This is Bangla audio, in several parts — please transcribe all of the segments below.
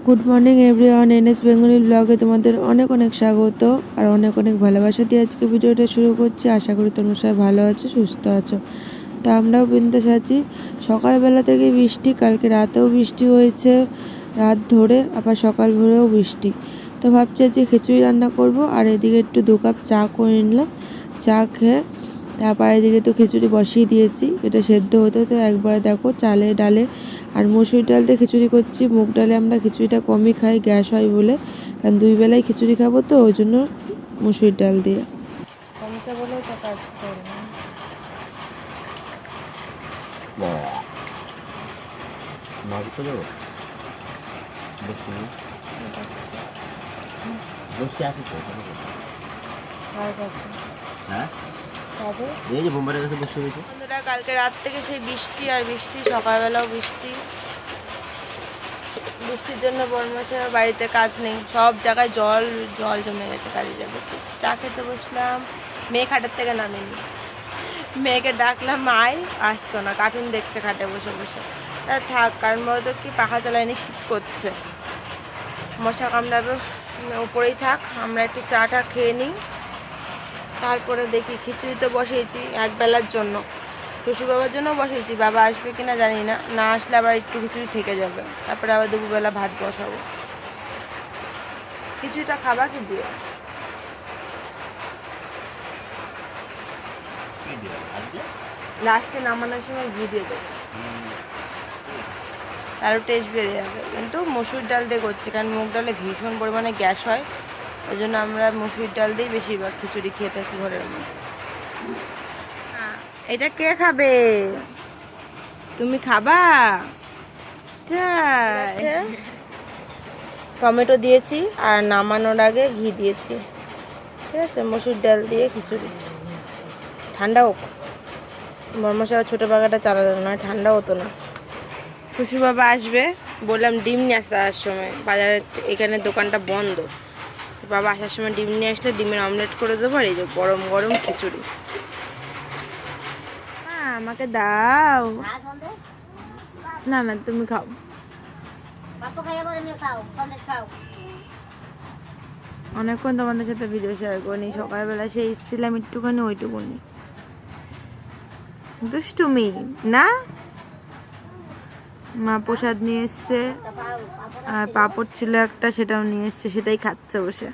Good morning everyone, NS Bengali ব্লগে তোমাদের অনেক অনেক স্বাগত আর অনেক অনেক ভালোবাসা দিয়ে আজকে ভিডিওটা শুরু করছি। আশা করি তোমরা সবাই ভালো আছো, সুস্থ আছো। তো আমরাও বিন্দাস আছি। সকালবেলা থেকে বৃষ্টি, কালকে রাতেও বৃষ্টি হয়েছে রাত ধরে, আবার সকাল ভোরেও বৃষ্টি। তো ভাবছি আজকে খিচুড়ি রান্না করব, আর এদিকে একটু 2 কাপ চা করে নিলাম। চা খেয়ে তারপর এদিকে তো খিচুড়ি বসিয়ে দিয়েছি, এটা সেদ্ধ হতে তো একবারে দেখো চালে ডালে আর মসুর ডাল দিয়ে খিচুড়ি করছি। মুগ ডালে আমরা খিচুড়িটা কমই খাই, গ্যাস হয় বলে, কারণ 2 বেলায় খিচুড়ি খাবো, তো ওই জন্য মসুর ডাল দিয়ে কমচা বলে তো কাজ করে না। বন্ধুরা, কালকে রাত থেকে সেই বৃষ্টি আর বৃষ্টি, সকালবেলাও বৃষ্টি। বৃষ্টির জন্য বর্মশার বাড়িতে কাজ নেই, সব জায়গায় জল জল জমে গেছে, কাজে যাবে। চা খেতে বসলাম, মেয়ে খাটের থেকে নামেনি, মেয়েকে ডাকলাম আয়, আসতো না, কার্টুন দেখছে খাটে বসে বসে। তা থাক, কারণ বলতো কি পাখা চালায়নি, শীত করছে, মশা কামড়াবে, উপরেই থাক, আমরা একটু চাটা খেয়ে নিই। তারপরে দেখি খিচুড়ি তো বসিয়েছি এক বেলার জন্য, শ্বশুর বাবার জন্য বসিয়েছি, বাবা আসবে কিনা জানি না, না আসলে আবার একটু খিচুড়ি থেকে যাবে, তারপরে আবার দুপুরবেলা ভাত বসাবো। খিচুড়িটা খাবা কি দিয়ে? লাস্টে নামানোর সময় ঘি দিয়ে দেবো, আরও টেস্ট বেড়ে যাবে। কিন্তু মসুর ডাল দিয়ে করছি, কারণ মুগ ডালে ভীষণ পরিমাণে গ্যাস হয়, ওই জন্য আমরা মসুর ডাল দিয়েই বেশিরভাগ খিচুড়ি খেয়ে থাকি ঘরের মধ্যে। এটা কে খাবে? তুমি খাবা? টমেটো দিয়েছি আর নামানোর আগে ঘি দিয়েছি, ঠিক আছে। মসুর ডাল দিয়ে খিচুড়ি, ঠান্ডা হোক, বর্মশা ছোটো পাখাটা চালানো নয়, ঠান্ডা হতো না। শ্বশুর বাবা আসবে, বললাম ডিম নিয়ে আসার সময়, বাজারে এখানে দোকানটা বন্ধ, তো বাবা আসার সময় ডিম নিয়ে আসলে ডিমের অমলেট করে দেবো, আর এই যে গরম গরম খিচুড়ি। হ্যাঁ, আমাকে দাও। না না, তুমি খাও। অনেকক্ষণ তোমাদের সাথে ভিডিও শেয়ার করিনি, সকালবেলা সেই এসেছিলাম একটুখানি, ওইটুকুনি দুষ্টুমি না। মা প্রসাদ নিয়ে এসছে, আর পাঁপড় ছিল একটা, সেটাও নিয়ে এসছে, সেটাই খাচ্ছে বসে।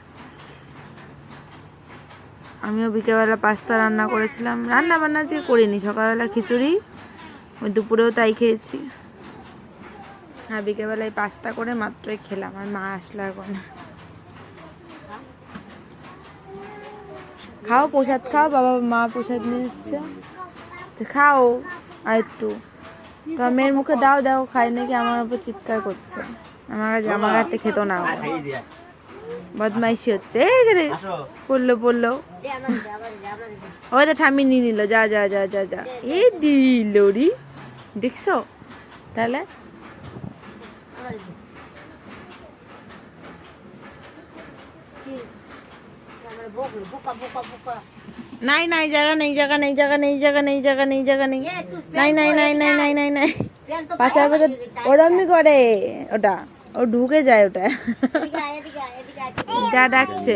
আমিও বিকেলবেলা পাস্তা রান্না করেছিলাম, রান্না বান্না যে করিনি, সকালবেলা খিচুড়ি, ওই দুপুরেও তাই খেয়েছি। হ্যাঁ, বিকেলবেলায় পাস্তা করে মাত্রই খেলাম, আর মা আসলো এখন। খাও, প্রসাদ খাও, বাবা মা প্রসাদ নিয়ে এসছে, খাও আর একটু। তো মেয়ের মুখে দাও, দাও খাই নাকি, আমার উপর চিৎকার করছে, আমার হাতে খেতো না, বদমাইশি হচ্ছে। পড়লো ওই তো ঠাম্মি নিয়ে নিল, যা যা যা যা যা, এই দিল রি, দেখছো? তাহলে নাই নাই, জায়গা নেই, জায়গা নেই, জায়গা নেই, জায়গা নেই, জায়গা নেই, জায়গা নেই, নাই নাই নাই নাই নাই নাই নাই, পাচার পাচার ওরমই করে ওটা, ও ঢুকে যায় ওটা, যা ডাকছে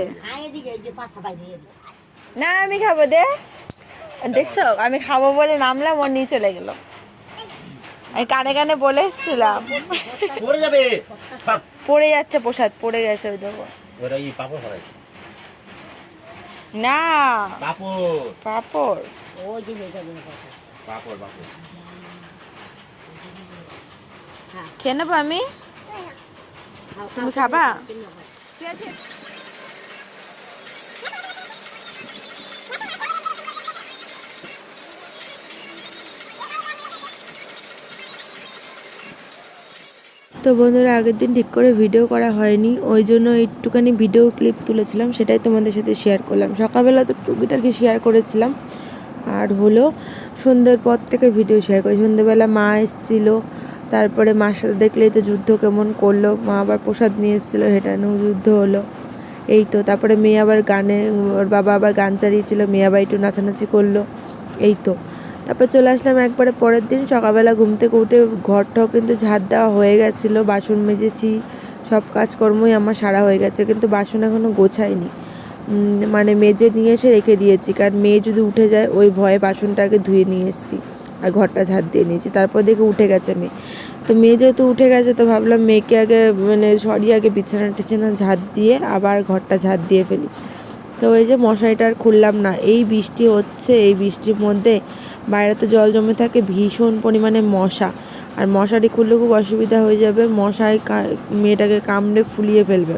না, আমি খাবো দে, দেখছো আমি খাবো বলে নামলাম, ওর নিয়ে চলে গেল। আমি কানে কানে বলে এসেছিলাম, পড়ে যাচ্ছে প্রসাদ, পড়ে গেছে ওই দেখো। না পাপড়, খেয়ে নেবো আমি, তুমি খাবা? তো বন্ধুরা, আগের দিন ঠিক করে ভিডিও করা হয়নি, ওই জন্য একটুখানি ভিডিও ক্লিপ তুলেছিলাম, সেটাই তোমাদের সাথে শেয়ার করলাম। সকালবেলা তো টুকিটাকি শেয়ার করেছিলাম, আর হলো সন্ধ্যের পর থেকে ভিডিও শেয়ার করি। সন্ধ্যেবেলা মা এসেছিলো, তারপরে মার সাথে দেখলেই তো যুদ্ধ কেমন করলো, মা আবার প্রসাদ নিয়ে এসেছিলো, সেটা নিয়েও যুদ্ধ হলো, এই তো। তারপরে মেয়ে আবার গানে, ওর বাবা আবার গান চালিয়েছিল, মেয়ে আবার একটু নাচানাচি করলো, এই তো। তারপর চলে আসলাম একবারে পরের দিন সকালবেলা, ঘুম থেকে উঠে ঘর ঠর কিন্তু ঝাড় দেওয়া হয়ে গেছিলো, বাসন মেজেছি, সব কাজকর্মই আমার সারা হয়ে গেছে, কিন্তু বাসন এখনও গোছাইনি। মানে মেজে নিয়ে এসে রেখে দিয়েছি, কারণ মেয়ে যদি উঠে যায় ওই ভয়ে বাসনটাকে ধুয়ে নিয়ে এসেছি আর ঘরটা ঝাড় দিয়ে নিয়েছি। তারপর দেখে উঠে গেছে মেয়ে, তো মেয়ে যেহেতু উঠে গেছে তো ভাবলাম মেয়েকে আগে মানে সরিয়ে আগে বিছানা টিছানা ঝাড় দিয়ে আবার ঘরটা ঝাড় দিয়ে ফেলি। তো ওই যে মশারিটা আর খুললাম না, এই বৃষ্টি হচ্ছে, এই বৃষ্টির মধ্যে বাইরে তো জল জমে থাকে, ভীষণ পরিমাণে মশা, আর মশারি খুললে খুব অসুবিধা হয়ে যাবে, মশায় মেয়েটাকে কামড়ে ফুলিয়ে ফেলবে।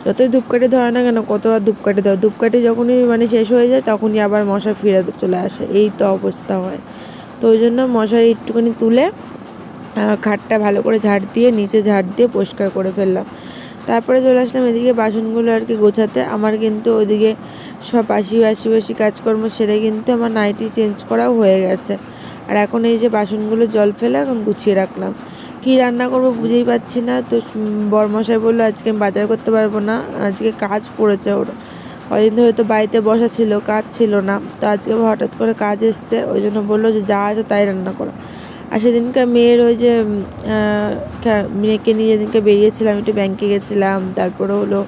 যতই ধূপকাঠি ধরে না কেন, কতবার ধূপকাঠি ধরে, ধূপকাঠি যখনই মানে শেষ হয়ে যায় তখনই আবার মশা ফিরে চলে আসে, এই তো অবস্থা হয়। তো ওই জন্য মশারি একটুখানি তুলে খাটটা ভালো করে ঝাড় দিয়ে নিচে ঝাড় দিয়ে পরিষ্কার করে ফেললাম। তারপরে চলে আসলাম এদিকে বাসনগুলো আর কি গোছাতে। আমার কিন্তু ওদিকে সব বাসি কাজকর্ম সেরে কিন্তু আমার নাইটি চেঞ্জ করাও হয়ে গেছে। আর এখন এই যে বাসনগুলো জল ফেলে এখন গুছিয়ে রাখলাম। কি রান্না করব বুঝেই পাচ্ছি না। তো বরমশাই বললো আজকে আমি বাজার করতে পারবো না, আজকে কাজ পড়েছে ওর, কদিন ধরে তো বাড়িতে বসা ছিল, কাজ ছিল না, তো আজকে হঠাৎ করে কাজ এসছে, ওই জন্য বললো যে যা আছে তাই রান্না করো। আর সেদিনকে মেয়ের ওই যে মেয়েকে নিয়ে যেদিনকে বেরিয়েছিলাম, একটু ব্যাংকে গেছিলাম, তারপরে হলো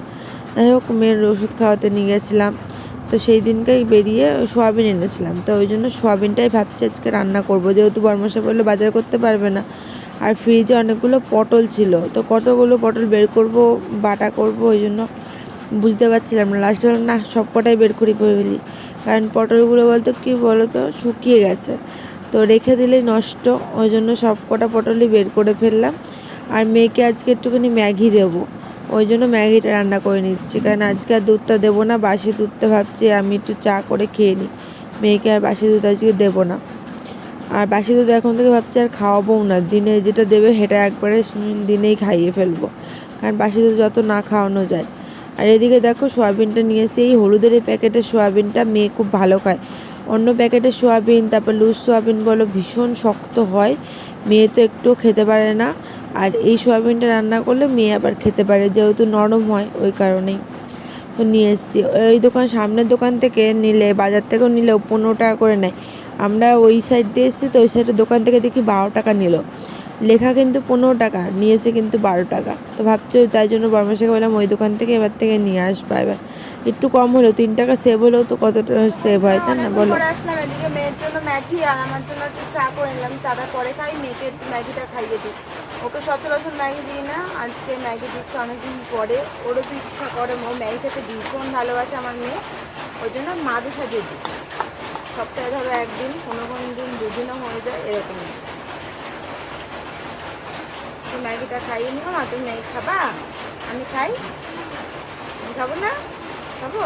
যাই হোক মেয়ের ওষুধ খাওয়াতে নিয়ে গেছিলাম, তো সেই দিনকেই বেরিয়ে সোয়াবিন এনেছিলাম, তো ওই জন্য সোয়াবিনটাই ভাবছি আজকে রান্না করব, যেহেতু বরমশাই বললো বাজার করতে পারবে না। আর ফ্রিজে অনেকগুলো পটল ছিল, তো কতগুলো পটল বের করব বাটা করব, ওই জন্য বুঝতে পারছিলাম না। লাস্টে হলো না সব কটাই বের করি ফেলি, কারণ পটলগুলো বলতো কী বলো তো শুকিয়ে গেছে, তো রেখে দিলেই নষ্ট, ওই জন্য সব কটা পটলই বের করে ফেললাম। আর মেয়েকে আজকে একটুখানি ম্যাগি দেবো, ওই জন্য ম্যাগিটা রান্না করে নিচ্ছি, কারণ আজকে আর দুধটা দেবো না, বাসি দুধটা ভাবছি আমি একটু চা করে খেয়ে নিই, মেয়েকে আর বাসি দুধ আজকে দেবো না। আর বাসি দুধ এখন থেকে ভাবছি আর খাওয়াবোও না, দিনে যেটা দেবে সেটা একবারে দিনেই খাইয়ে ফেলবো, কারণ বাসি দুধ যত না খাওয়ানো যায়। আর এদিকে দেখো সোয়াবিনটা নিয়ে এসে, এই হলুদের এই প্যাকেটের সোয়াবিনটা মেয়ে খুব ভালো খায়, অন্য প্যাকেটের সোয়াবিন তারপর লুজ সোয়াবিন বলো ভীষণ শক্ত হয়, মেয়ে তো একটুও খেতে পারে না। আর এই সোয়াবিনটা রান্না করলে মেয়ে আবার খেতে পারে, যেহেতু নরম হয় ওই কারণেই। তো নিয়ে এসেছি, ওই দোকান সামনের দোকান থেকে নিলে, বাজার থেকেও নিলেও 15 টাকা করে নেয়, আমরা ওই সাইড দিয়ে এসেছি তো ওই সাইডের দোকান থেকে দেখি 12 টাকা নিল, লেখা কিন্তু 15 টাকা, নিয়েছে কিন্তু 12 টাকা। তো ভাবছি তাই জন্য বরমাসাকে বললাম ওই দোকান থেকে এবার থেকে নিয়ে আসবা, এবার একটু কম হলেও 3 টাকা সেভ হলেও তো কতটা সেভ হয়, তাই না বলো। আসলাম এদিকে মেয়ের জন্য ম্যাগি আর আমার জন্য একটু চা করে নিলাম, চাটা পরে খাই, মেয়েকে একটু ম্যাগিটা খাইয়ে দিই, ওকে সচরাচর ম্যাগি দিই না, আজকে ম্যাগি দিচ্ছে অনেকদিন পরে, ওরও তো ইচ্ছা করে, ও ম্যাগি খেতে ভীষণ ভালোবাসে আমার মেয়ে, ওই জন্য মাঝে সাজিয়ে দিই, সপ্তাহে ধরো একদিন, কোনো দিন দুদিনও হয়ে যায় এরকম। তো ম্যাগিটা খাইয়ে নিও, না তুমি ম্যাগি খাবা, আমি খাই, আমি খাবো না, খাবো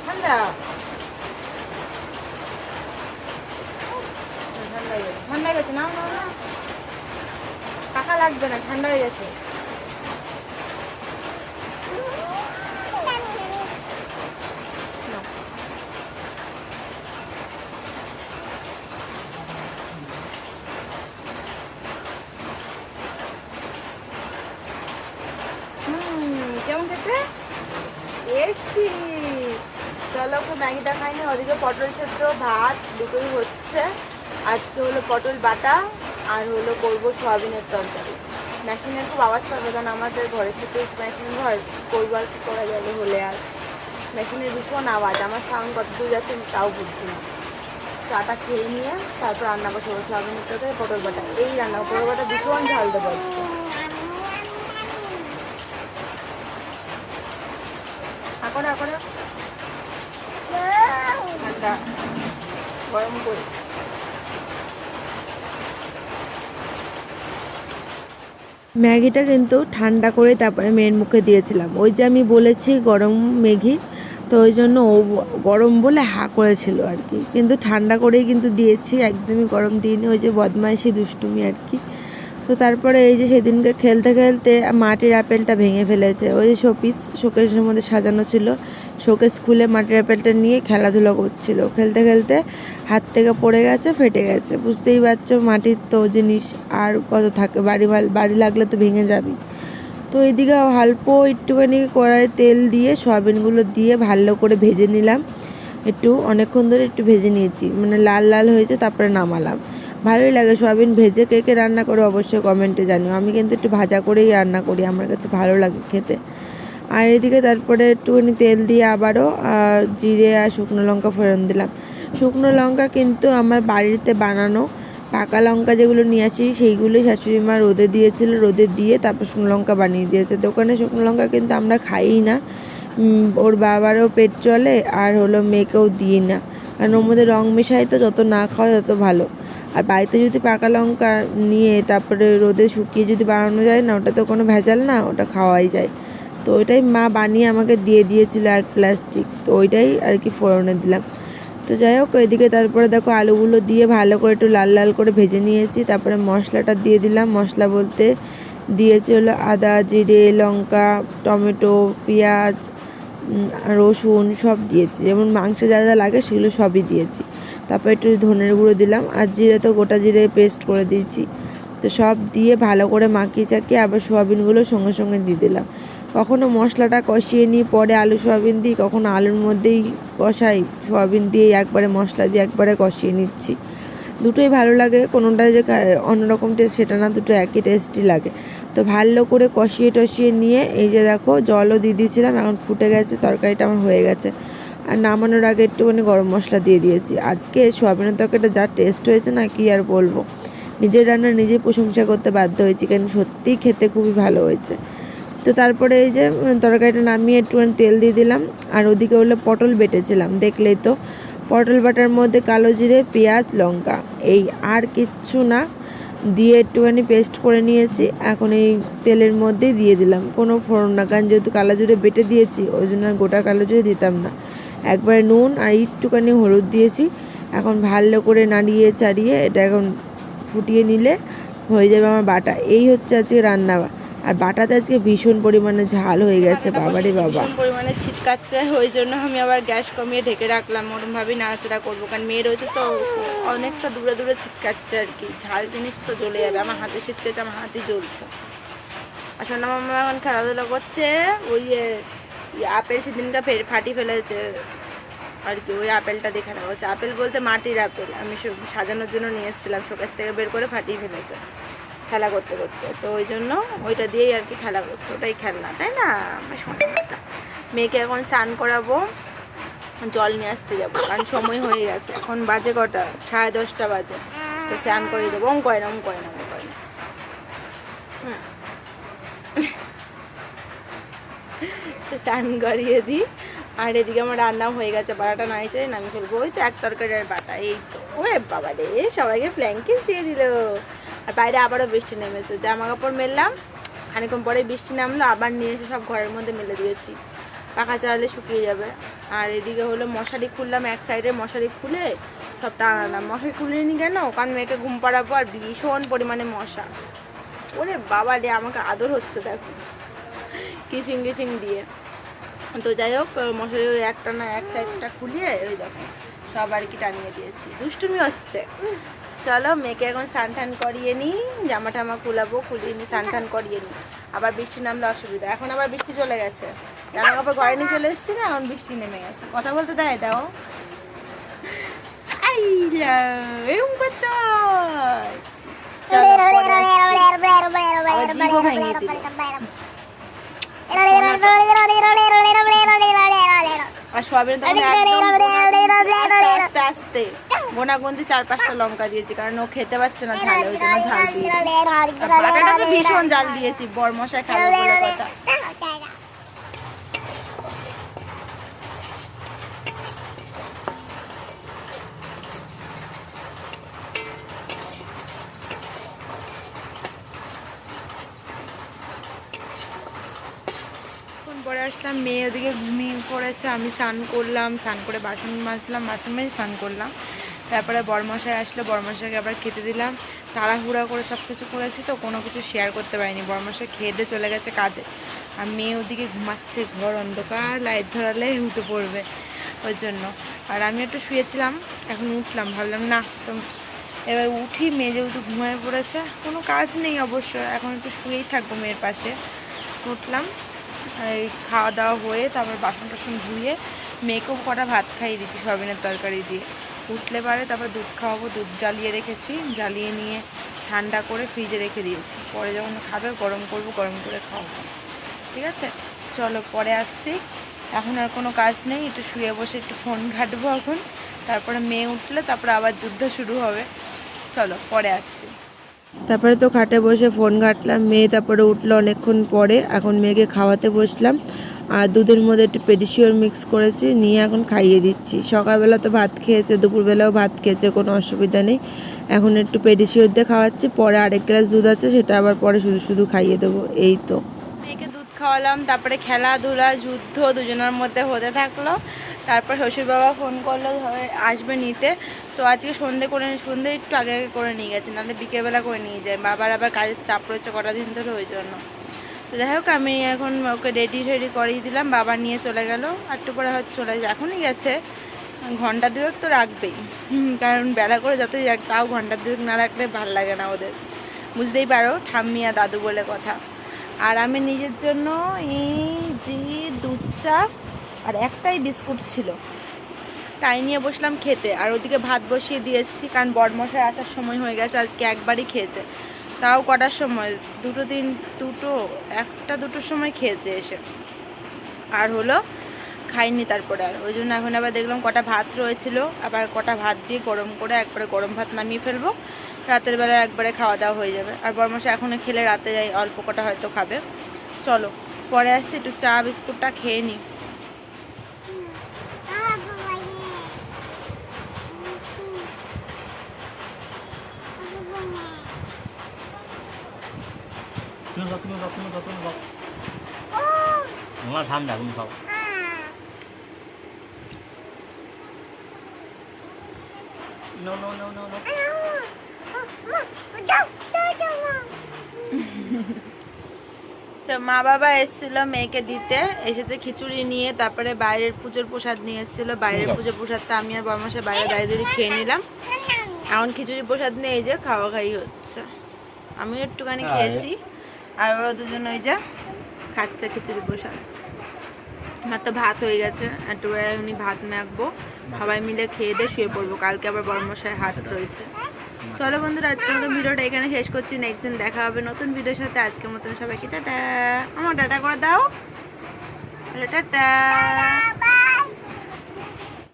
ঠান্ডা, ঠান্ডা গেছে না, না না টাকা লাগবে না, ঠান্ডা হয়ে গেছে। কেমন খেতে টেস্টি। চলো ওকে ম্যাগিটা খাইনি, ওদিকে পটল সেদ্ধ ভাত দুটোই হচ্ছে, আজকে হলো পটল বাটা আর হলো করবো সোয়াবিনের তরকারি। মেশিনের খুব আওয়াজ পাবে, কারণ আমাদের ঘরের সাথে মেশিন ঘর, করবো আর কি করা যাবে, হলে আর মেশিনের ভীষণ আওয়াজ, আমার সাউন্ড কত দূর যাচ্ছে তাও বুঝছি না। চাটা খেয়ে নিয়ে তারপর রান্না বসাবো সোয়াবিনের তরকারি পটল বাটা, এই রান্না পটল বাটা ভীষণ ঝাল দেবো আজকে। এখন ঠান্ডা গরম করে ম্যাগিটা কিন্তু ঠান্ডা করে তারপরে মেয়ের মুখে দিয়েছিলাম, ওই যে আমি বলেছি গরম ম্যাগি, তো ওই জন্য ও গরম বলে হা করেছিল আর কি, কিন্তু ঠান্ডা করেই কিন্তু দিয়েছি, একদমই গরম দিইনি, ওই যে বদমাইশি দুষ্টুমি আর কি। তো তারপরে এই যে সেদিনকে খেলতে খেলতে মাটির আপেলটা ভেঙে ফেলেছে, ওই যে শোকেসের মধ্যে সাজানো ছিল, শোকেস খুলে মাটির আপেলটা নিয়ে খেলাধুলা করছিল, খেলতে খেলতে হাত থেকে পড়ে গেছে, ফেটে গেছে, বুঝতেই পারছো মাটির তো জিনিস আর কত থাকে, বাড়ি লাগলে তো ভেঙে যাবে। তো এদিকে অল্প একটুখানি কড়াইয়ে তেল দিয়ে সয়াবিনগুলো দিয়ে ভালো করে ভেজে নিলাম, একটু অনেকক্ষণ ধরে একটু ভেজে নিয়েছি, মানে লাল লাল হয়েছে, তারপরে নামালাম। ভালোই লাগে সয়াবিন ভেজে, কে কে রান্না করে অবশ্যই কমেন্টে জানিও। আমি কিন্তু একটু ভাজা করেই রান্না করি, আমার কাছে ভালো লাগে খেতে। আর এদিকে তারপরে একটুখানি তেল দিয়ে আবারও জিরে আর শুকনো লঙ্কা ফোড়ন দিলাম। শুকনো লঙ্কা কিন্তু আমার বাড়িতে বানানো পাকা লঙ্কা যেগুলো নিয়ে আসি সেইগুলোই শাশুড়ি মা রোদে দিয়েছিল, রোদে দিয়ে তারপর শুকনো লঙ্কা বানিয়ে দিয়েছে। দোকানে শুকনো লঙ্কা কিন্তু আমরা খাইই না, ওর বাবারও পেট চলে আর হলো মেয়েকেও দিই না, কারণ ওর মধ্যে রং মেশাই, তো যত না খাওয়া তত ভালো। আর বাড়িতে যদি পাকা লঙ্কা নিয়ে তারপরে রোদে শুকিয়ে যদি বানানো যায় না, ওটা তো কোনো ভেজাল না, ওটা খাওয়াই যায়। তো ওইটাই মা বানিয়ে আমাকে দিয়ে দিয়েছিল এক প্লাস্টিক, তো ওইটাই আর কি ফোড়নে দিলাম। তো যাই হোক, এদিকে তারপরে দেখো আলুগুলো দিয়ে ভালো করে একটু লাল লাল করে ভেজে নিয়েছি। তারপরে মশলাটা দিয়ে দিলাম। মশলা বলতে দিয়েছি হলো আদা, জিরে, লঙ্কা, টমেটো, পেঁয়াজ, রসুন সব দিয়েছি, যেমন মাংসে যা যা লাগে সেগুলো সবই দিয়েছি। তারপর একটু ধনের গুঁড়ো দিলাম, আর জিরে তো গোটা জিরে পেস্ট করে দিয়েছি। তো সব দিয়ে ভালো করে মাখিয়ে চাকিয়ে আবার সোয়াবিনগুলো সঙ্গে সঙ্গে দিয়ে দিলাম। কখনো মশলাটা কষিয়ে নিই পরে আলু সোয়াবিন দিই, কখনো আলুর মধ্যেই কষাই, সোয়াবিন দিয়ে একবারে মশলা দিয়ে একবারে কষিয়ে নিচ্ছি। দুটোই ভালো লাগে, কোনোটাই যে অন্যরকম টেস্ট সেটা না, দুটো একই টেস্টই লাগে। তো ভালো করে কষিয়ে টষিয়ে নিয়ে এই যে দেখো জলও দিয়ে দিয়েছিলাম, এখন ফুটে গেছে, তরকারিটা আমার হয়ে গেছে। আর নামানোর আগে একটুখানি গরম মশলা দিয়ে দিয়েছি। আজকে সোয়াবিনের তরকারিটা যা টেস্ট হয়েছে না, কি আর বলবো, নিজের রান্না নিজেই প্রশংসা করতে বাধ্য হয়েছি, কারণ সত্যিই খেতে খুবই ভালো হয়েছে। তো তারপরে এই যে তরকারিটা নামিয়ে একটুখানি তেল দিয়ে দিলাম। আর ওদিকে হলো পটল বেটেছিলাম, দেখলেই তো। পটল বাটার মধ্যে কালো জিরে, পেঁয়াজ, লঙ্কা, এই আর কিচ্ছু না, দিয়ে একটুখানি পেস্ট করে নিয়েছি। এখন এই তেলের মধ্যেই দিয়ে দিলাম, কোনো ফোড়ন না, কারণ যেহেতু কালো জিরে বেটে দিয়েছি ওই জন্য আর গোটা কালো জিরে দিতাম না। একবারে নুন আর একটুখানি হলুদ দিয়েছি। এখন ভালো করে নাড়িয়ে চাড়িয়ে এটা এখন ফুটিয়ে নিলে হয়ে যাবে আমার বাটা। এই হচ্ছে আজকে রান্না। আর বাটাতে আজকে ভীষণ পরিমাণে ঝাল হয়ে গেছে, বাবারে বাবা, ভীষণ পরিমাণে ছিটকাচ্ছে, ওই জন্য আমি আবার গ্যাস কমিয়ে ঢেকে রাখলাম, ওরমভাবেই নাড়াচাড়া করবো, কারণ মেয়ে রয়েছে তো অনেকটা দূরে দূরে ছিটকাচ্ছে আর কি। ঝাল জিনিস তো জ্বলে যাবে, আমার হাতে ছিটকেছে, আমার হাতই জ্বলছে। আর সোনা মামা এখন খেলাধুলা করছে, ওই আপেল সেদিনটা ফাটিয়ে ফেলেছে আর কি, ওই আপেলটা দেখে নেওয়া হচ্ছে। আপেল বলতে মাটির আপেল, আমি সাজানোর জন্য নিয়ে এসেছিলাম, শোকেস থেকে বের করে ফাটিয়ে ফেলেছে খেলা করতে করতে, তো ওই জন্য ওইটা দিয়েই আর কি খেলা করছে, ওটাই খেলনা, তাই না আমার সোনাটা। মেয়েকে এখন স্নান করাবো, জল নিয়ে আসতে যাবো, কারণ সময় হয়ে গেছে, এখন বাজে কটা, 10:30 বাজে, তো স্নান করিয়ে দেবো। করে না করে না করে না, তো স্নান করিয়ে দিই। আর এদিকে আমার রান্নাও হয়ে গেছে, বাটাটা নাইছে নামিয়ে ফেলবো, ওই তো এক তরকারির বাটা, এই তো। ওরে বাবা রে, সবাইকে ফ্ল্যাঙ্কিস দিয়ে দিল। আর বাইরে আবারও বৃষ্টি নেমেছে, জামা কাপড় মেললাম, খানিকক্ষণ পরে বৃষ্টি নামলো, আবার নিয়ে এসে সব ঘরের মধ্যে মেলে দিয়েছি, পাখা চালালে শুকিয়ে যাবে। আর এদিকে হলো মশারি খুললাম, এক সাইডে মশারি খুলে সব টানালাম। মশারি খুলিনি কেন, কারণ মেয়েকে ঘুম পাড়াবো, আর ভীষণ পরিমাণে মশা। ওরে বাবা রে, আমাকে আদর হচ্ছে দেখো, কিচিং কিচিং দিয়ে। তো যাই হোক, মশারি ওই একটা না এক সাইডটা খুলিয়ে ওই দেখো সব আর কি টানিয়ে দিয়েছি, দুষ্টুমি হচ্ছে। চলো মেয়েকে এখন স্নান টান করিয়ে নিই, জামা টামা খুলাবো, খুলিয়ে নিই, স্নান টান করিয়ে নিই। আবার বৃষ্টি নামলে অসুবিধা, এখন আবার বৃষ্টি চলে গেছে, জামা কাপড় ঘরে নিয়ে চলে এসেছি না, এখন বৃষ্টি নেমে গেছে। কথা বলতে দেয় দাও, আর সোয়াবিন আস্তে আস্তে গোনাগুন্দি 4-5টা লঙ্কা দিয়েছি, কারণ ও খেতে পারছে না ঝালে, ওই জন্য ঝাল দিয়েছি। ভীষণ জাল দিয়েছি, বরমশাই খাবে বলে কথা। পরে আসলাম, মেয়ে ওদিকে ঘুমিয়ে পড়েছে, আমি স্নান করলাম, স্নান করে বাসন মাজলাম, বাসন মেজে স্নান করলাম। তারপরে বরমশাই আসলো, বরমশাইকে আবার খেতে দিলাম। তাড়াহুড়া করে সব কিছু করেছি তো কোনো কিছু শেয়ার করতে পারিনি। বরমশাই খেয়ে দিয়ে চলে গেছে কাজে, আর মেয়ে ওদিকে ঘুমাচ্ছে, ঘর অন্ধকার, লাইট ধরালে উঠে পড়বে ওই জন্য। আর আমি একটু শুয়েছিলাম, এখন উঠলাম, ভাবলাম না তো এবার উঠি, মেয়ে যেহেতু ঘুমিয়ে পড়েছে, কোনো কাজ নেই অবশ্য, এখন একটু শুয়েই থাকবো মেয়ের পাশে। উঠলাম, এই খাওয়া দাওয়া হয়ে তারপর বাসন টাসন ধুয়ে মেয়েকেও কটা ভাত খাইয়ে দিচ্ছি সয়াবিনের তরকারি দিয়ে। উঠলে পারে তারপর দুধ খাওয়াবো, দুধ জ্বালিয়ে রেখেছি, জ্বালিয়ে নিয়ে ঠান্ডা করে ফ্রিজে রেখে দিয়েছি, পরে যখন খাবে গরম করবো, গরম করে খাওয়াবো। ঠিক আছে, চলো পরে আসছি। এখন আর কোনো কাজ নেই, একটু শুয়ে বসে একটু ফোন ঘাঁটবো এখন, তারপরে মেয়ে উঠলে তারপরে আবার যুদ্ধ শুরু হবে। চলো পরে আসছি। তারপরে তো খাটে বসে ফোন ঘাঁটলাম, মেয়ে তারপরে উঠলো অনেকক্ষণ পরে। এখন মেয়েকে খাওয়াতে বসলাম, আর দুধের মধ্যে একটু পেডিশিওর মিক্স করেছি, নিয়ে এখন খাইয়ে দিচ্ছি। সকালবেলা তো ভাত খেয়েছে, দুপুরবেলাও ভাত খেয়েছে, কোনো অসুবিধা নেই। এখন একটু পেডিশিওর দিয়ে খাওয়াচ্ছি, পরে আরেক গ্লাস দুধ আছে, সেটা আবার পরে শুধু শুধু খাইয়ে দেবো। এই তো মেয়েকে দুধ খাওয়ালাম, তারপরে খেলাধুলা যুদ্ধ দুজনের মধ্যে হতে থাকলো। তারপর শ্বশুর বাবা ফোন করলো আসবে নিতে। তো আজকে সন্ধে একটু আগে আগে করে নিয়ে গেছে, নাহলে বিকেলবেলা করে নিয়ে যায়। বাবার আবার কাজের চাপ রয়েছে কটা দিন ধরে, ওই জন্য। তো যাই হোক, আমি এখন ওকে রেডি করিয়ে দিলাম, বাবা নিয়ে চলে গেল। একটু পরে হয়তো চলে যাবে, এখনই গেছে, ঘন্টা দুয়েক তো রাখবেই। কারণ বেলা করে যতই যাক, তাও ঘন্টা দুয়েক না রাখলে ভাল লাগে না ওদের, বুঝতেই পারো, ঠাম্মি আর দাদু বলে কথা। আর আমি নিজের জন্য এই যে দুধ চা আর একটাই বিস্কুট ছিল, তাই নিয়ে বসলাম খেতে। আর ওদিকে ভাত বসিয়ে দিয়ে এসেছি, কারণ বড়মশাই আসার সময় হয়ে গেছে, আজকে একবারই খেয়েছে, তাও কটার সময়, একটা দুটোর সময় খেয়েছে এসে, আর হলো খাইনি তারপরে। আর ওই জন্য এখন আবার দেখলাম কটা ভাত রয়েছিল, আবার কটা ভাত দিয়ে গরম করে একবারে গরম ভাত নামিয়ে ফেলবো, রাতের বেলা একবারে খাওয়া দাওয়া হয়ে যাবে। আর বড়মশাই এখনও খেলে রাতে যাই অল্প কটা হয়তো খাবে। চলো পরে আসছি, একটু চা বিস্কুটটা খেয়ে নিই। ঠান্ডা তুমি খাও। No, no, no, no, no. তো মা বাবা এসেছিলো মেয়েকে দিতে, এসেছে খিচুড়ি নিয়ে, তারপরে বাইরের পুজোর প্রসাদ নিয়ে এসেছিলো। বাইরের পুজোর প্রসাদটা আমি আর বড়মশাই বাইরে দাঁড়িয়ে খেয়ে নিলাম। এখন খিচুড়ি প্রসাদ নিয়ে এই যে খাওয়া খাই হচ্ছে, আমি একটুখানি খেয়েছি, আর ওরা দুজন ওই যে খাচ্ছে খিচুড়ি প্রসাদ। আমার তো ভাত হয়ে গেছে, একটু উনি ভাত মাখবো, সবাই মিলে খেয়ে দিয়ে শুয়ে পড়বো, কালকে আবার বড়মশাই হাট রয়েছে। চলো বন্ধুরা, আজকের মতো ভিডিওটা এখানে শেষ করছি, নেক্সট দিন দেখা হবে নতুন ভিডিওর সাথে। আজকের মতন সবাইকে টাটা, আমার টাটা করে দাও, টাটা।